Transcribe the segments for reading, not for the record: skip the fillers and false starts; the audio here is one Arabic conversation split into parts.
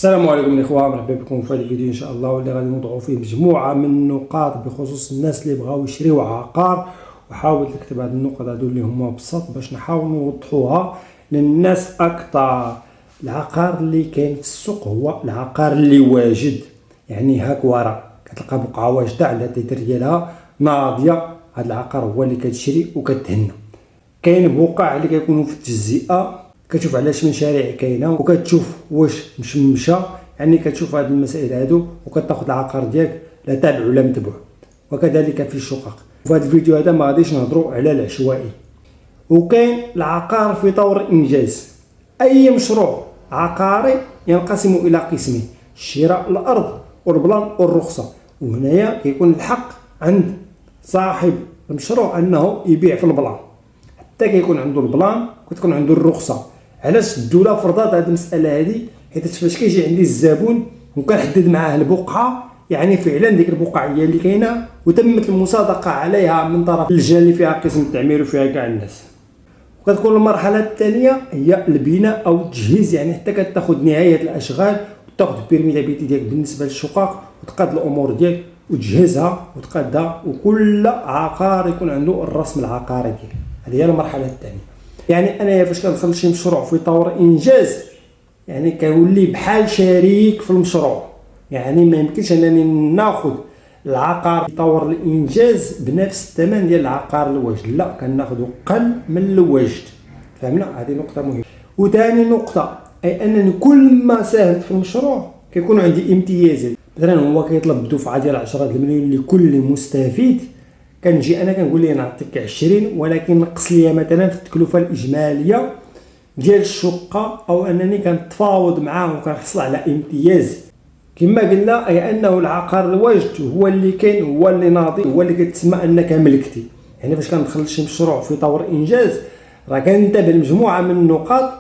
السلام عليكم الاخوه، مرحبا بكم في هذا الفيديو ان شاء الله، واللي غادي نوضعوا فيه مجموعه من النقاط بخصوص الناس اللي بغاو يشريو عقار. وحاول تكتب هذه النقط هذو اللي هما بسط باش نحاول نوضحوها للناس اكثر. العقار اللي كاين في السوق هو العقار اللي واجد، يعني هاك ورا كتلقى بقعه واجده عندها التيتر ديالها ناضيه، هذا العقار هو اللي كتشري وكتهنى. كاين بقع اللي كيكونوا في التجزئه، كتشوف علاش من شارع كاينه وكتشوف واش مشمشه، يعني كتشوف هاد المسائل هادو وكتاخذ العقار ديالك لا تابع ولا متبوع. وكذلك في الشقق. في هذا الفيديو هذا ما غاديش نهضروا على العشوائي. وكاين العقار في طور الانجاز. اي مشروع عقاري ينقسم الى قسمين: شراء الارض والبلان والرخصه. وهنايا كيكون الحق عند صاحب المشروع انه يبيع في البلان، حتى كيكون عنده البلان وكتكون عنده الرخصه. علاش الدوله فرضات هذه المساله هذه؟ حيت فاش كيجي عندي الزبون وكنحدد معاه البقعه، يعني فعلا ديك البقعه هي اللي كاينه وتمت المصادقه عليها من طرف اللجنه اللي فيها قسم التعمير وفيها كاع الناس. وكتكون المرحله الثانيه هي البناء او التجهيز، يعني حتى كتاخذ نهايه الاشغال وتاخذ البيرمي دابيتي ديالك بالنسبه للشقق وتقاد الامور ديالك وتجهزها وتقادها، وكل عقار يكون عنده الرسم العقاري ديالو. هذه هي المرحله الثانيه. يعني انا فاش كندخل شي مشروع في طور انجاز، يعني كنولي بحال شريك في المشروع. يعني ما يمكنش انني ناخذ العقار في طور الانجاز بنفس الثمن ديال العقار الواجد، لا، كناخذو قل من الواجد. فهمنا؟ هذه نقطه مهمه. وثاني نقطه اي انني كل ما ساهمت في المشروع كيكون عندي امتيازات. مثلا هو كيطلب دفعه ديال 10 المليون لكل مستفيد، كنجي انا كنقول ليه نعطيك 20، ولكن نقص لي مثلا في التكلفه الاجماليه ديال الشقه، او انني كنتفاوض معاه وكنحصل على امتياز. كما قلنا اي انه العقار الواجد هو اللي كاين، هو اللي ناضي، هو اللي كتسمى انك ملكتي. يعني فاش كندخل شي مشروع في طور انجاز راه كننتبه لمجموعه من النقاط،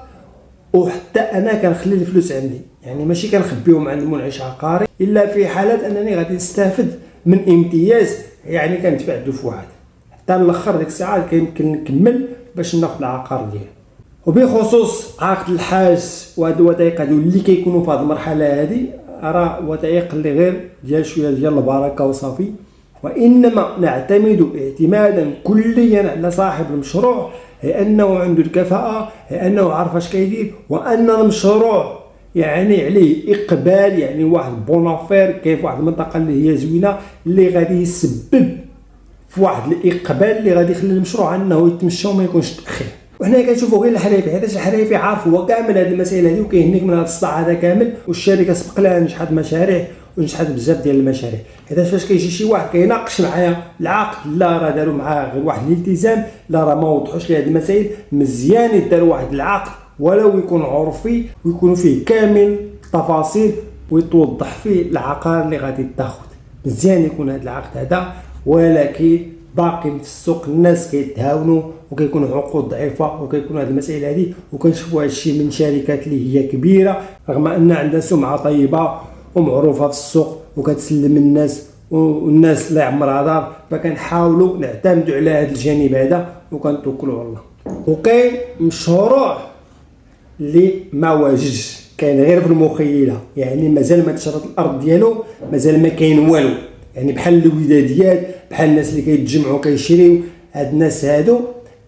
وحتى انا كنخلي الفلوس عندي، يعني ماشي كنخبيهم عند المنعش عقاري الا في حاله انني غادي نستافد من امتياز، يعني كندفع الدفعات حتى الاخر ديك الساعه كيمكن نكمل باش ناخذ العقار ديالي. وبخصوص عقد الحاج وهاد الوثائق هادو اللي كيكونوا في هذه المرحله هذه، راه وثائق اللي غير ديال شويه ديال البركه وصافي، وانما نعتمد اعتمادا كليا على صاحب المشروع، هي انه عنده الكفاءه، هي انه عارف اش كيدير، وان المشروع يعني عليه اقبال، يعني واحد بونافير كاين في واحد المنطقه اللي هي زوينه، اللي غادي يسبب في واحد الاقبال اللي غادي يخلي المشروع انه يتمشى وما يكونش تاخير. وهنا كنشوفوا غير الحريفي، حيت الحريفي عارف هو كامل هذه المسائل هذه وكيهنيك من هذا الصداع هذا كامل. والشركه سبق لها نجحت مشاريع ونجحت بزاف ديال المشاريع. حيت فاش كيجي شي واحد كيناقش معايا العقد، لا راه داروا معاه غير واحد الالتزام، لا راه ما وضحوش لي هذه المسائل، مزيان يدار واحد العقد ولو يكون عرفي ويكون فيه كامل التفاصيل ويتوضح فيه العقار اللي غادي تاخذ. مزيان يكون هذا العقد هذا، ولكن باقي في السوق الناس كيتهاونوا وكيكونوا عقود ضعيفه وكيكونوا هذه المسائل هذه، وكنشوفوا هذا الشيء من شركات اللي هي كبيره رغم ان عندها سمعه طيبه ومعروفه في السوق وكتسلم الناس والناس لا يعمرها دار. فكنحاولوا نعتمدوا على هذا الجانب هذا وكنتوكلوا على الله. وكاين مشروع اللي ما واجدش، كاين غير في المخيله، يعني مازال ما تشرط الارض ديالو، مازال ما كاين والو، يعني بحال الوداديات، بحال الناس اللي كيتجمعوا كيشريو. هاد الناس هادو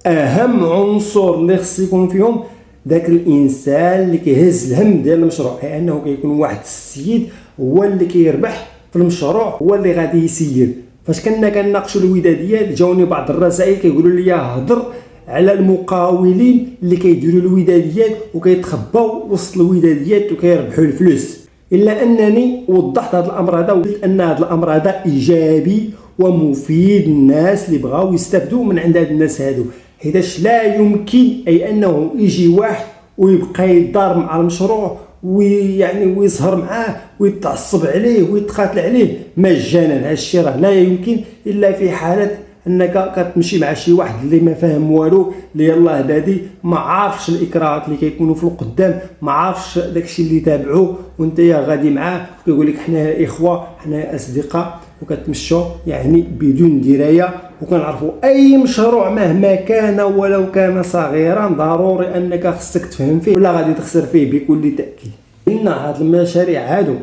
اهم عنصر اللي خص يكون فيهم داك الانسان اللي كيهز الهم ديال المشروع، اي انه كيكون واحد السيد هو اللي كيربح في المشروع، هو اللي غادي يسير. فاش كنا كنناقشوا الوداديات جاوني بعض الرسائل كيقولوا لي هضر على المقاولين اللي كيديروا الوداديات وكيتخباو وسط الوداديات وكيربحوا الفلوس. الا انني وضحت هذا الامر هذا، وقلت ان هذا الامر هذا ايجابي ومفيد للناس اللي بغاو يستافدوا من عند هاد الناس هادو. حيتاش لا يمكن اي انه يجي واحد ويبقى يدار مع المشروع ويعني ويسهر معاه ويتعصب عليه ويتقاتل عليه مجانا. هذا الشيء راه لا يمكن الا في حاله انك كتمشي مع شي واحد اللي ما فاهم والو، اللي يلاه بادي ما عارفش الاكراهات اللي كيكونوا في القدام، ما عارفش داكشي اللي تابعوه، وانت يا غادي معاه كيقول لك حنا اخوه حنا اصدقاء، وكتمشوا يعني بدون درايه. وكنعرفوا اي مشروع مهما كان ولو كان صغيرا ضروري انك خصك تفهم فيه ولا غادي تخسر فيه بكل تاكيد. إن هاد المشاريع هادو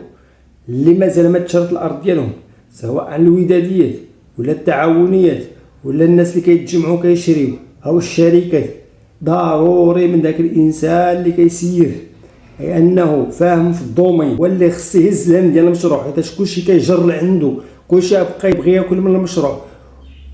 اللي مازال ما تشرط الارض ديالهم، سواء الوداديات ولا التعاونيات ولا الناس اللي كيتجمعوا كيشريو او الشركات، ضروري من داك الانسان اللي كيسير اي انه فاهم في الدومين واللي خصو يهز الهم ديال المشروع، حيت كلشي كيجر لعندو، كلشي بقى يبغي ياكل من المشروع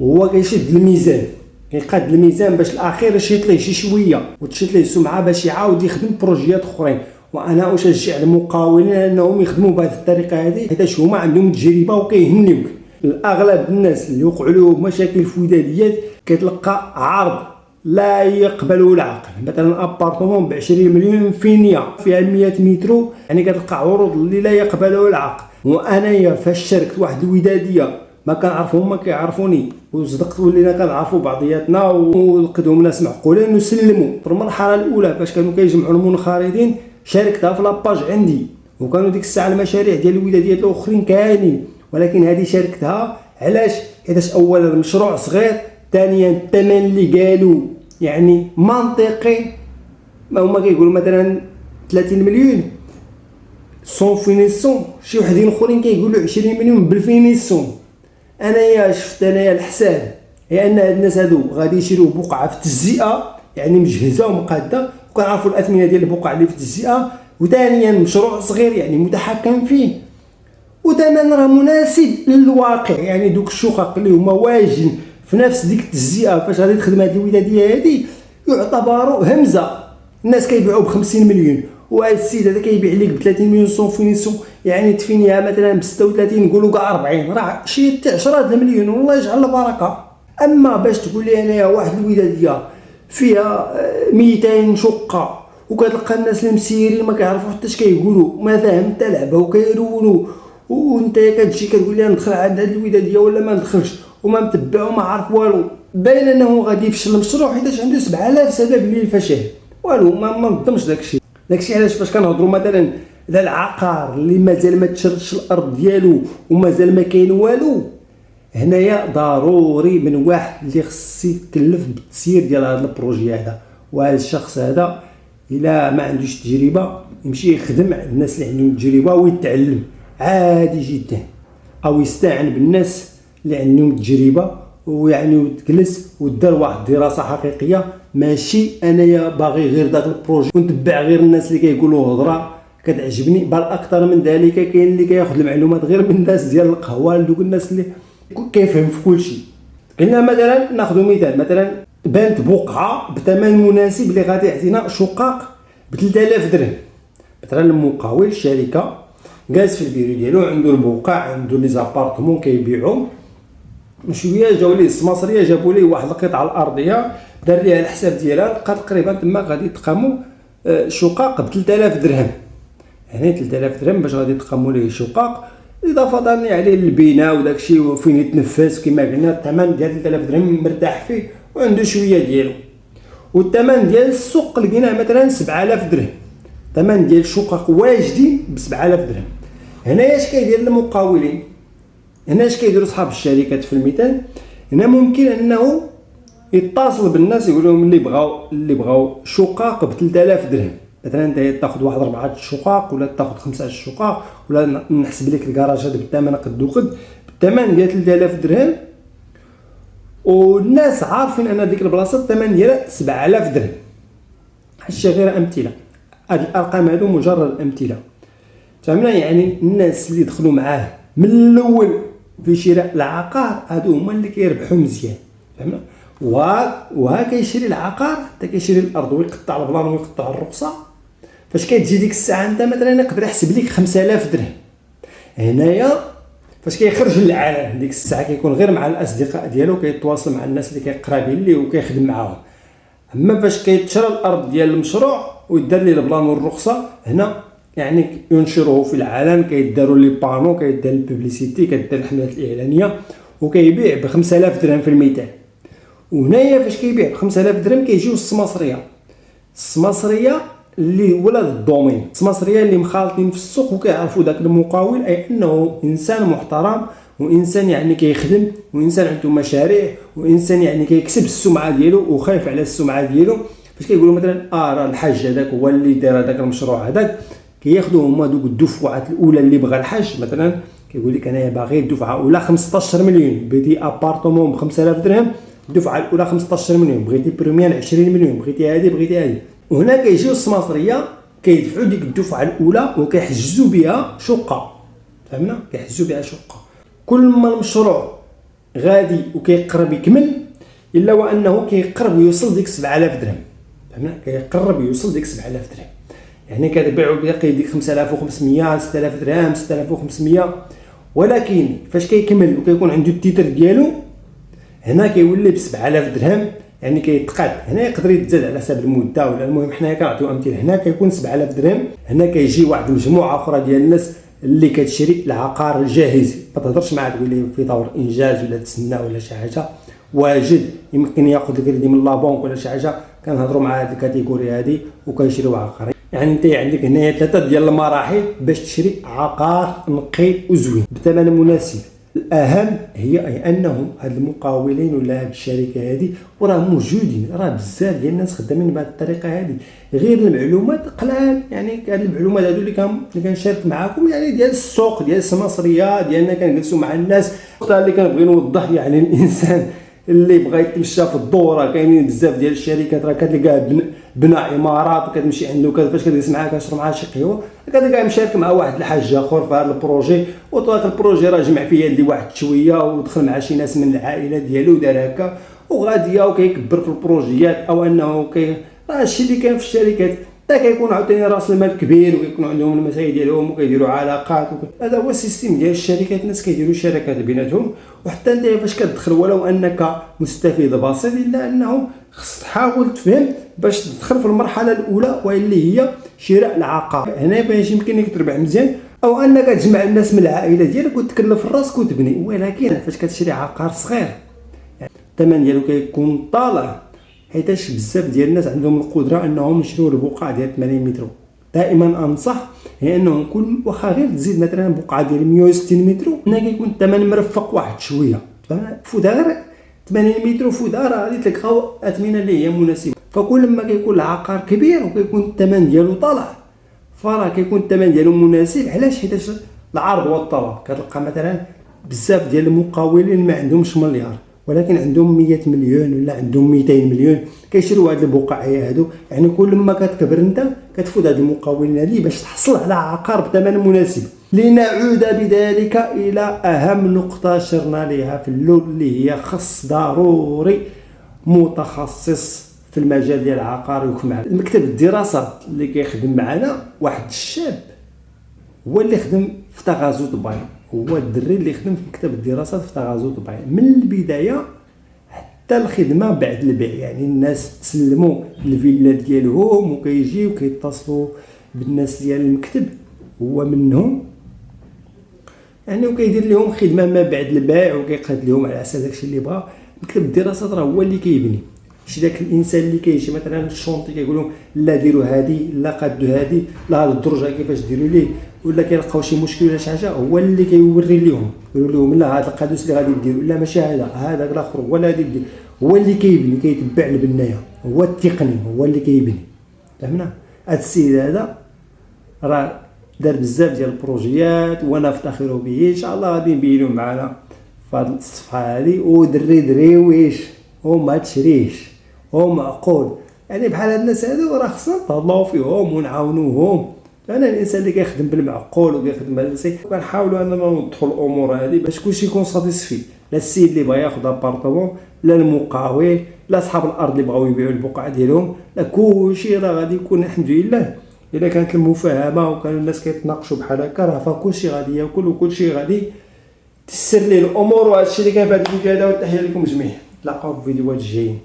وهو كيشد الميزان، كيقاد الميزان باش الاخير يشيط ليه شي شويه وتشيط ليه السمعه باش يعاود يخدم بروجيات اخرين. وانا اشجع المقاولين انهم يخدموا بهذه الطريقه هذه، حيت هما عندهم تجربه وكيهنيوك. الاغلب الناس اللي وقعوا لهم مشاكل في وداديات كتلقى عرض لا يقبله العقل، مثلا ابارتمون ب 20 مليون فينيا فيها 100 مترو، يعني كتلقى عروض اللي لا يقبله العقل. وانايا فاش شاركت واحد الوداديه ما كنعرفهم ما كيعرفوني، وصدقت ولينا كنعرفوا بعضياتنا ولقيتهم ناس معقولين وسلموا. في المرحله الاولى فاش كانوا كيجمعوا المنخرطين شاركتها في لاباج عندي، وكانوا ديك الساعه المشاريع ديال الوداديات الاخرين كاينين، ولكن هذه شاركتها علاش؟ حيت اولا المشروع صغير، ثانيا الثمن اللي قالوا يعني منطقي. ما هما كيقولوا مثلا 30 مليون سون فينيسيون، شي وحدين اخرين كيقولوا 20 مليون بالفينيسيون. انايا شفت الحساب، هي ان هاد الناس هادو غادي يشريو بقعه في التجزئه يعني مجهزه ومقاده، وكنعرفوا الاثمنه ديال البقعه اللي في التجزئه، وثانيا مشروع صغير يعني متحكم فيه، وثمن راه مناسب للواقع. يعني دوك الشقق اللي هما واجدين في نفس ديك التجزئه فاش غادي تخدم هذه الوداديه هذه يعتبروا همزه. الناس كيبيعوا ب 50 مليون، وهذا السيد هذا كيبيع لك ب 30 مليون سون فينيسيون، يعني تفينيها مثلا ب 36 نقولوا كاع 40، راه شي 10 المليون والله يجعل البركه. اما باش تقول لي انايا واحد الوداديه فيها 200 شقه وكتلقى الناس اللي مسيرين ما كيعرفوا حتى اش كيقولوا، ما فاهم حتى لعبه وكيرولوا، وانت كتجي كتقول لي ندخل عند هذه الوداديه ولا ما ندخلش، وما متبع وما عارف والو، باين انه غادي يفشل المشروع حيت عنده 7000 سبب للفشل. والو ما نظمش داكشي علاش فاش كنهضروا مثلا على العقار اللي مازال ما تشرتش الارض ديالو ومازال ما كاين والو، هنايا ضروري من واحد اللي خص يتكلف بالتسيير ديال هذا البروجي هذا. وهذا الشخص هذا الا ما عندوش تجربه يمشي يخدم عند الناس اللي عندهم تجربه ويتعلم عادي جدا، او يستعن بالناس اللي عندهم تجربه ويعني وتجلس ودار واحد الدراسه حقيقيه. ماشي انايا باغي غير داك البروجي ونتبع غير الناس اللي كيقولوا هضره كتعجبني، بل اكثر من ذلك كاين اللي كياخذ المعلومات غير من الناس ديال القهوه، دوك الناس اللي كيفهم في كل شيء. قلنا مثلا ناخذ مثال، مثلا بانت بقعه بثمن مناسب اللي غادي يعطينا شقق ب 3000 درهم، مثلا المقاول شركه جالس في البيرو ديالو عنده البقع عنده لي زابارتمون كيبيعهم، شويه جاو ليه السماسريه جابوا ليه واحد القطعه الارضيه دار ليها الحساب ديالها، لقى تقريبا تما غادي يتقاموا شقق ب 3000 درهم، يعني 3000 درهم باش غادي يتقاموا ليه شقق، اضافه يعني للبناء وداكشي وفين يتنفس كما قلنا. الثمن ديال 3000 درهم مرتاح فيه وعنده شويه ديالو. والثمن ديال السوق لقيناه مثلا 7000 درهم، ثمن ديال شقق واجدين ب 7000 درهم. هنايا اش كيدير المقاولين؟ هنا اش كيديروا صحاب الشركات في المثال؟ هنا ممكن انه يتصل بالناس يقول لهم اللي بغاو شقق ب 3000 درهم، مثلا انت تاخذ واحد 4 شقق ولا تاخذ 5 شقق ولا نحسب لك الكراج هذا بالثمن قد وقد بالثمن ديال 3000 درهم، والناس عارفين ان ديك البلاصه الثمن ديالها 7000 درهم. هادشي غير امثله، هاد الارقام هادو مجرد امثله، فهمنا؟ يعني الناس اللي دخلوا معاه من الاول في شراء العقار هادو هما اللي كيربحوا مزيان، فهمنا؟ وها كيشري العقار حتى كيشري الارض ويقطع البلان ويقطع الرخصه. فاش كتجي ديك الساعه انت مثلا يقدر يحسب لك 5000 درهم. هنايا فاش كيخرج للعالم ديك الساعه كيكون غير مع الاصدقاء ديالو، كيتواصل مع الناس اللي كيقرابين ليه وكيخدم معاهم. اما فاش كيتشرى الارض ديال المشروع ويدار ليه البلان والرخصه، هنا يعني ينشروه في العالم، كيداروا لي بانو، كيدار البوبليسيتي، كيدار الحملات الاعلانيه، وكيبيع ب 5000 درهم في المثال. وهنايا فاش كيبيع ب 5000 درهم كيجيو السماسريه اللي ولاد الدومين، السماسريه اللي مخالطين في السوق وكيعرفوا داك المقاول اي انه انسان محترم وانسان يعني كيخدم وانسان عنده مشاريع وانسان يعني كيكسب السمعه ديالو وخايف على السمعه ديالو. فاش كيقولوا مثلا راه الحاج هذاك هو اللي دار هذاك المشروع هذاك، كياخذوا هما دوك الدفعات الاولى اللي بغى الحاج. مثلا كيقول لك انايا باغي الدفعه الاولى 15 مليون، بغيتي ابارتمون ب 5000 درهم الدفعه الاولى 15 مليون، بغيتي بريميان 20 مليون، بغيتي هذه. وهنا كيجيو السماسريه كيدفعوا ديك الدفعه الاولى وكيحجزوا بها شقه. فهمنا؟ كيحجزوا بها شقه. كل ما المشروع غادي وكيقرب يكمل الا وانه كيقرب يوصل ديك 7000 درهم. فهمنا؟ كيقرب يوصل ديك 7000 درهم. يعني كتبيعوا باقي ديك 5500 6000 درهم 6500. ولكن فاش كيكمل وكيكون عنده التيتر ديالو هنا كيولي ب 7000 درهم. يعني كيتقاد هنا يقدر يتزاد على حسب المده، ولا المهم حنايا كنعطيو امثله. هنا كيكون 7000 درهم. هنا كيجي واحد المجموعه اخرى ديال الناس اللي كتشري العقار الجاهز، ما تهضرش معاه تقول ليه في طور انجاز ولا تسنى ولا شي حاجه واجد يمكن ياخذ الكريدي من لا بنك ولا شي حاجه. كنهضروا مع هذه الكاتيجوري هذه وكيشريو عقار. يعني انت عندك هنايا 3 ديال المراحل باش تشري عقار نقي وزوين بثمن مناسب. الاهم هي انه هاد المقاولين ولا هاد الشركه هذه وراه موجودين، راه بزاف ديال الناس خدامين بهذه الطريقه هذه. غير المعلومات قلال. يعني هاد المعلومات هادو اللي كنشارك معاكم يعني ديال السوق ديال السماسريه ديالنا، كنجلسوا مع الناس اللي كنبغي نوضح. يعني الانسان اللي بغى يتمشى في الدوره كاينين بزاف ديال الشركات راه كتلقاه بنى عمارات وكتمشي عنده فاش كتجلس معاه كتشرب معاه شي قهوه كتلقاه مشارك مع واحد الحاج اخر في هذا البروجي، وطاق البروجي راه جمع فيه يدي واحد شويه ودخل مع شي ناس من العائله ديالو ودار هكا وغادي وكيكبر في البروجيات. او انه راه الشيء اللي كاين في الشركات حتى كيكون عاوتاني راس المال كبير وكيكون عندهم المسائل ديالهم وكيديروا علاقات هذا هو السيستم ديال الشركات. الناس كيديروا شركات بيناتهم، وحتى انت فاش كتدخل ولو انك مستفيد بسيط الا انه خصك تحاول تفهم باش تدخل في المرحله الاولى واللي هي شراء العقار. هنا باش يمكنك تربح مزيان او انك تجمع الناس من العائله ديالك وتكلف راسك وتبني. ولكن فاش كتشري عقار صغير يعني الثمن ديالو كيكون طالع، حيتاش بزاف ديال الناس عندهم القدره انهم يشريو البقعه ديال 80 متر. دائما انصح هي انه كل واخا غير تزيد مثلا بقعه ديال 160 متر هنا كيكون الثمن مرفق واحد شويه. فوتها غير 80 متر فوتها راه غادي تلقاو اثمنه اللي هي مناسبه. فكل ما كيكون العقار كبير وكيكون الثمن ديالو طالع فراه كيكون الثمن ديالو مناسب. علاش؟ حيتاش العرض والطلب. كتلقى مثلا بزاف ديال المقاولين ما عندهمش مليار ولكن عندهم 100 مليون ولا عندهم 200 مليون كيشريو هاد البقعيه هادو. يعني كل ما كتكبر انت كتفوت هاد المقاولين هادي باش تحصل على عقار بثمن مناسب. لنعود بذلك الى اهم نقطه شرنا ليها في اللول اللي هي خص ضروري متخصص في المجال ديال العقار يكون معنا. المكتب الدراسات اللي كيخدم معنا واحد الشاب هو اللي خدم في تغازو دبي، هو الدري اللي خدم في مكتب الدراسات في تغازو دبي من البدايه حتى الخدمه بعد البيع. يعني الناس تسلموا الفيلا ديالهم وكيجيو كيتصلوا بالناس ديال المكتب هو منهم يعني، وكيدير لهم خدمه ما بعد البيع وكيقاد لهم على اساس داكشي اللي بغا. مكتب الدراسات راه هو اللي كيبني. شي داك الانسان اللي كيجي مثلا الشونطي كيقول لهم لا ديروا هذه لا قادوا هذه لا هذا الدرجه كيفاش ديروا ليه ولا كيلقاو شي مشكل ولا شي حاجه هو اللي كيوري لهم يقول لهم لا هذا القادوس اللي غادي ديروا لا ماشي هذا الاخر ولا هذه دير. هو اللي كيبني كيتبع البنايه، هو التقني هو اللي كيبني. فهمنا؟ هذا السيد هذا راه دار بزاف ديال البروجيات وانا افتخر به. ان شاء الله غادي نبينوا معنا في هذه الصفحه هذه. ودري دريويش وما تشريش ومعقول. يعني بحال هاد الناس هادو راه خصنا نتهلاو فيهم ونعاونوهم. انا الانسان اللي كيخدم بالمعقول وكيخدم بهذا الشيء كنحاولوا اننا نوضحوا الامور هذه باش كلشي يكون ساتيسفي. لا السيد اللي بغى ياخذ ابارطمون لا المقاول لا اصحاب الارض اللي بغاو يبيعوا البقعه ديالهم، لا كلشي راه غادي يكون الحمد لله. الا كانت المفاهمه وكان الناس كيتناقشوا بحال هكا راه فكلشي غادي ياكل وكلشي غادي تسر ليه الامور. وهذا الشيء اللي كان في هذا الفيديو هذا. وتحيه لكم جميعا، نتلاقاو في فيديوهات جايين.